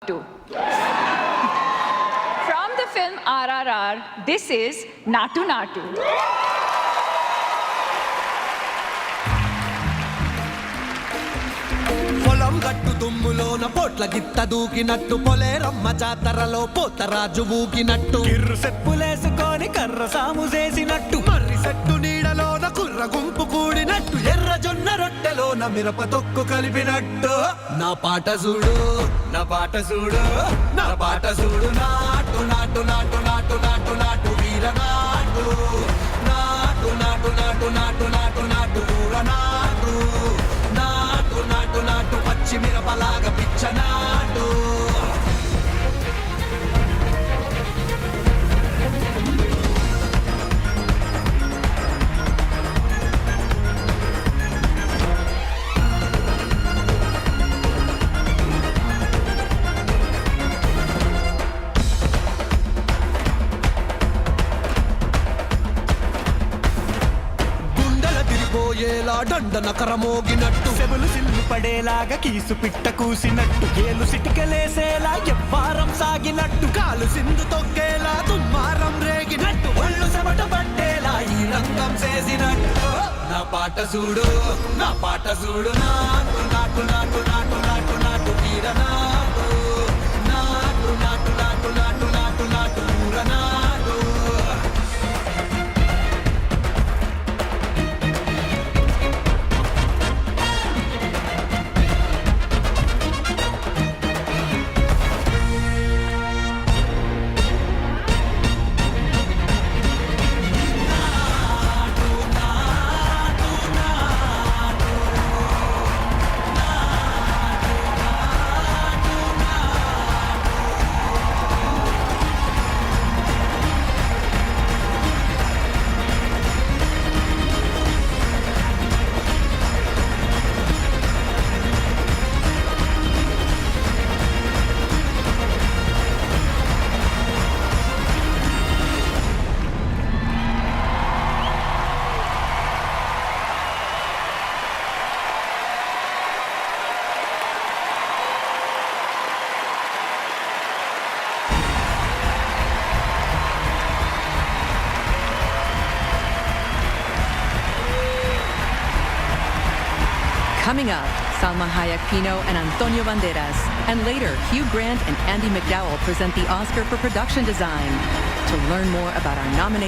Two. From the film RRR, this is Natu Natu. పొలం గట్టు దుమ్ములోన పోట్ల గిత్త దూకినట్టు పొలేరమ్మ జాతరలో పోతరాజు ఊగినట్టు కిర్రు సెప్పులేసుకొని కర్ర సాము చేసినట్టు మర్రి సెట్టు నీడలోన కుర్ర గుంపు కూడినట్టు ఎర్ర జొన్న రొట్టెలోన మిరప తొక్కు కలిపినట్టు నా పాట చూడు నా పాట చూడు నా పాట చూడు నాటు నాటు నాటు నాటు నాటు నాటు వీర నాటు నాటు నాటు నాటు నాటు నాటు నాటు ఊర నాటు నాటు నాటు నాటు పచ్చి మిరపలాగా పిచ్చ నాటు పోయేలా దండ నకరమోగినట్టు సెబులు సిల్లు పడేలాగా కీసు పిట్ట కూసినట్టు ఏలు సిటికలేసేలా ఎవ్వారం సాగినట్టు కాలు సింధు తొక్కేలా దుమ్మారం రేగినట్టు ఒళ్ళు సెమట పట్టేలా ఈ రంగం చేసినట్టు నా పాట చూడు నా పాట చూడు నాటు నాటు నాటు నాటు నాటు నాటు వీర నాటు నాటు నాటు నాటు నాటు నాటు నాటు ఊర నాటు Coming up, Salma Hayek Pino and Antonio Banderas. And later, Hugh Grant and Andy McDowell present the Oscar for Production Design. To learn more about our nominated